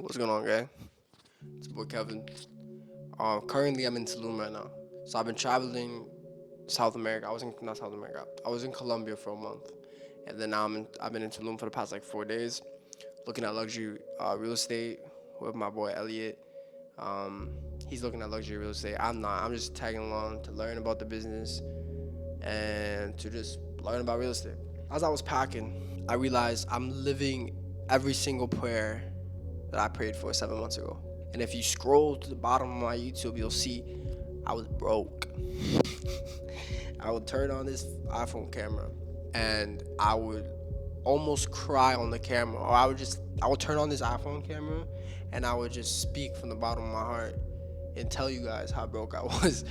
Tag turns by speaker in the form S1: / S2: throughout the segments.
S1: What's going on, guy? It's your boy Kevin. Currently I'm in Tulum right now. So I've been traveling South America. I was in not South America. I was in Colombia for a month, and then now I've been in Tulum for the past like 4 days, looking at luxury real estate with my boy Elliot. Um, he's looking at luxury real estate. I'm not. I'm just tagging along to learn about the business and to just learn about real estate. As I was packing, I realized I'm living every single prayer that I prayed for 7 months ago. And if you scroll to the bottom of my YouTube, you'll see I was broke. I would turn on this iPhone camera and I would almost cry on the camera. Or I would turn on this iPhone camera and I would just speak from the bottom of my heart and tell you guys how broke I was.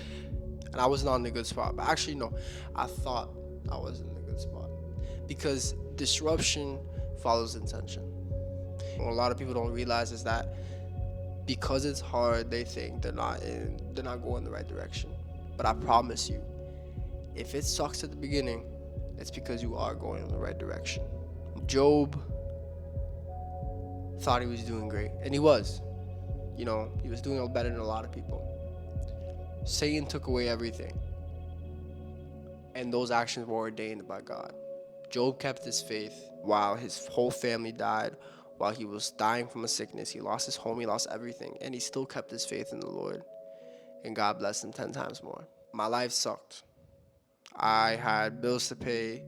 S1: And I was not in a good spot. But actually, no, I thought I was in a good spot. Because disruption follows intention. What a lot of people don't realize is that because it's hard, they think they're not going the right direction. But I promise you, if it sucks at the beginning, it's because you are going in the right direction. Job thought he was doing great, and he was. He was doing better than a lot of people. Satan took away everything, and those actions were ordained by God. Job kept his faith while his whole family died, while he was dying from a sickness. He lost his home, he lost everything, and he still kept his faith in the Lord, and God blessed him 10 times more. My life sucked. I had bills to pay,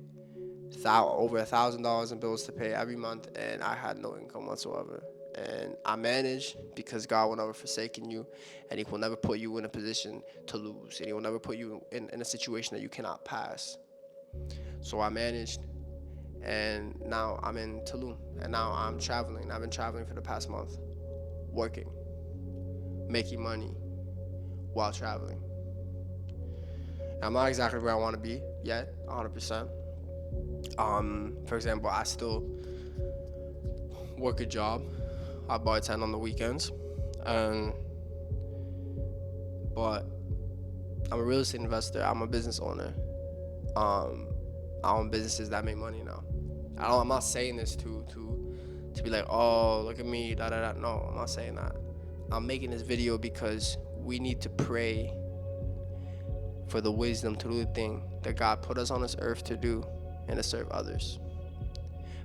S1: over $1,000 in bills to pay every month, and I had no income whatsoever. And I managed because God will never forsaken you, and He will never put you in a position to lose, and He will never put you in a situation that you cannot pass. So I managed, and now I'm in Tulum, and now I'm traveling. I've been traveling for the past month, working, making money while traveling. I'm not exactly where I want to be yet, 100%. For example, I still work a job. I bartend on the weekends, and but I'm a real estate investor. I'm a business owner. Um, I own businesses that make money now. I'm not saying this to be like, oh, look at me, da da da. No, I'm not saying that. I'm making this video because we need to pray for the wisdom to do the thing that God put us on this earth to do and to serve others.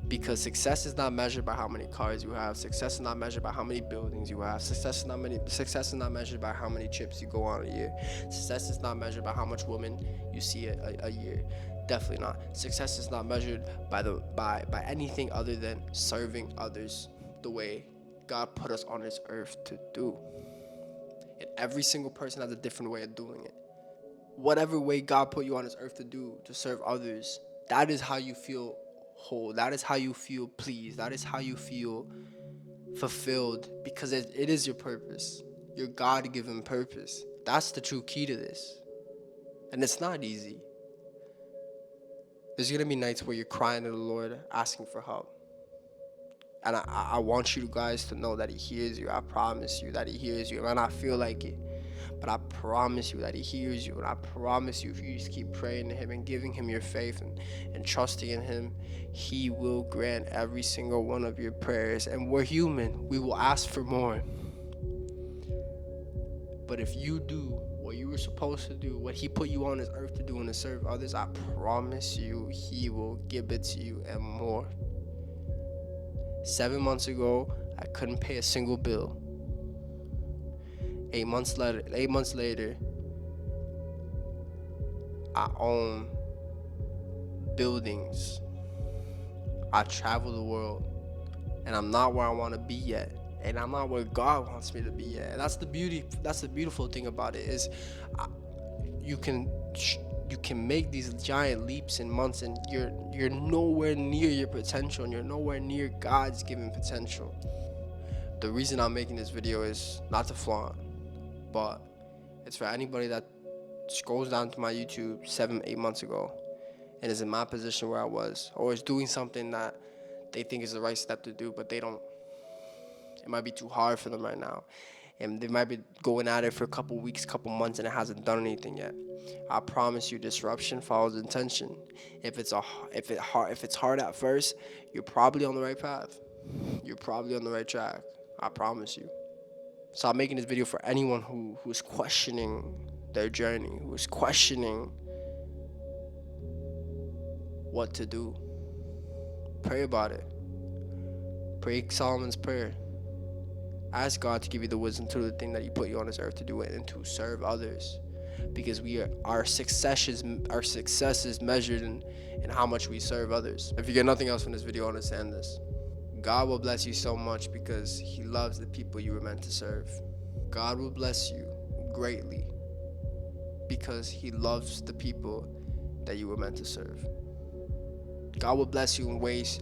S1: Because success is not measured by how many cars you have. Success is not measured by how many buildings you have. Success is not measured by how many trips you go on a year. Success is not measured by how much women you see a year. Definitely not. Success is not measured by anything other than serving others the way God put us on this earth to do. And every single person has a different way of doing it. Whatever way God put you on this earth to do, to serve others, that is how you feel whole. That is how you feel pleased. That is how you feel fulfilled, because it is your purpose, your God-given purpose. That's the true key to this. And it's not easy. There's going to be nights where you're crying to the Lord, asking for help. And I want you guys to know that He hears you. I promise you that He hears you. It might not feel like it, but I promise you that He hears you. And I promise you, if you just keep praying to Him and giving Him your faith and trusting in Him, He will grant every single one of your prayers. And we're human. We will ask for more. But if you do what you were supposed to do, what He put you on this earth to do and to serve others, I promise you, He will give it to you and more. 7 months ago, I couldn't pay a single bill. 8 months later, I own buildings. I travel the world, and I'm not where I want to be yet, and I'm not where God wants me to be yet. And that's the beauty. That's the beautiful thing about it is, you can make these giant leaps in months, and you're nowhere near your potential, and you're nowhere near God's given potential. The reason I'm making this video is not to flaunt, but it's for anybody that scrolls down to my YouTube 7-8 months ago and is in my position where I was, or is doing something that they think is the right step to do, but they don't. It might be too hard for them right now, and they might be going at it for a couple weeks, couple months, and it hasn't done anything yet. I promise you, disruption follows intention. If it's hard at first, you're probably on the right path. You're probably on the right track. I promise you. So I'm making this video for anyone who's questioning their journey, who's questioning what to do. Pray about it. Pray Solomon's prayer. Ask God to give you the wisdom to do the thing that He put you on this earth to do it and to serve others. Because our success is measured in how much we serve others. If you get nothing else from this video, understand this. God will bless you so much because He loves the people you were meant to serve. God will bless you greatly because He loves the people that you were meant to serve. God will bless you in ways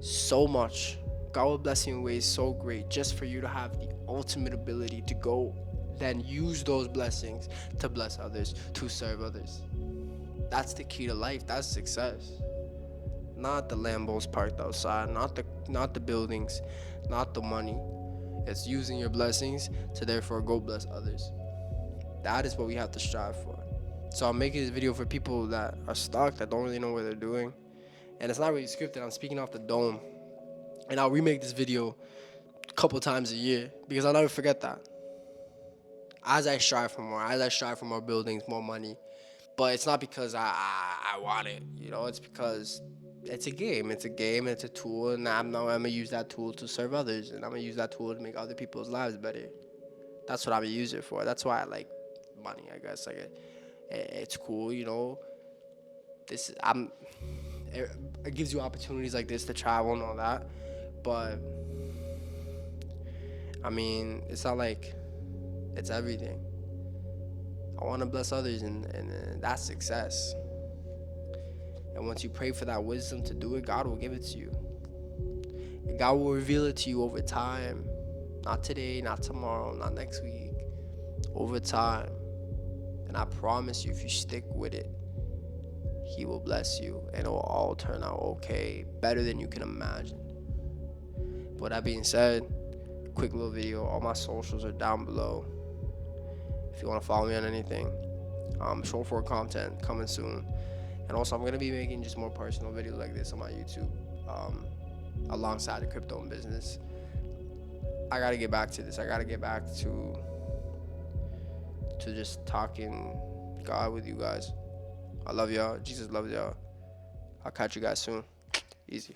S1: so much. God will bless you in ways so great just for you to have the ultimate ability to go then use those blessings to bless others, to serve others. That's the key to life. That's success. Not the Lambos parked outside, not the buildings, not the money. It's using your blessings to therefore go bless others. That is what we have to strive for. So I'm making this video for people that are stuck, that don't really know what they're doing. And it's not really scripted. I'm speaking off the dome. And I'll remake this video a couple times a year because I'll never forget that. As I strive for more, as I strive for more buildings, more money. But it's not because I want it, it's because it's a game. It's a game, it's a tool, and I'm gonna use that tool to serve others, and I'm gonna use that tool to make other people's lives better. That's what I'm gonna use it for. That's why I like money, I guess. Like it's cool, This I'm it gives you opportunities like this to travel and all that. But I mean, it's not like it's everything. I want to bless others, and that's success. And once you pray for that wisdom to do it, God will give it to you. And God will reveal it to you over time. Not today, not tomorrow, not next week. Over time. And I promise you, if you stick with it, He will bless you, and it will all turn out okay, better than you can imagine. But that being said, quick little video. All my socials are down below. If you want to follow me on anything, short form content coming soon. And also, I'm going to be making just more personal videos like this on my YouTube, alongside the crypto and business. I got to get back to this. I got to get back to just talking God with you guys. I love y'all. Jesus loves y'all. I'll catch you guys soon. Easy.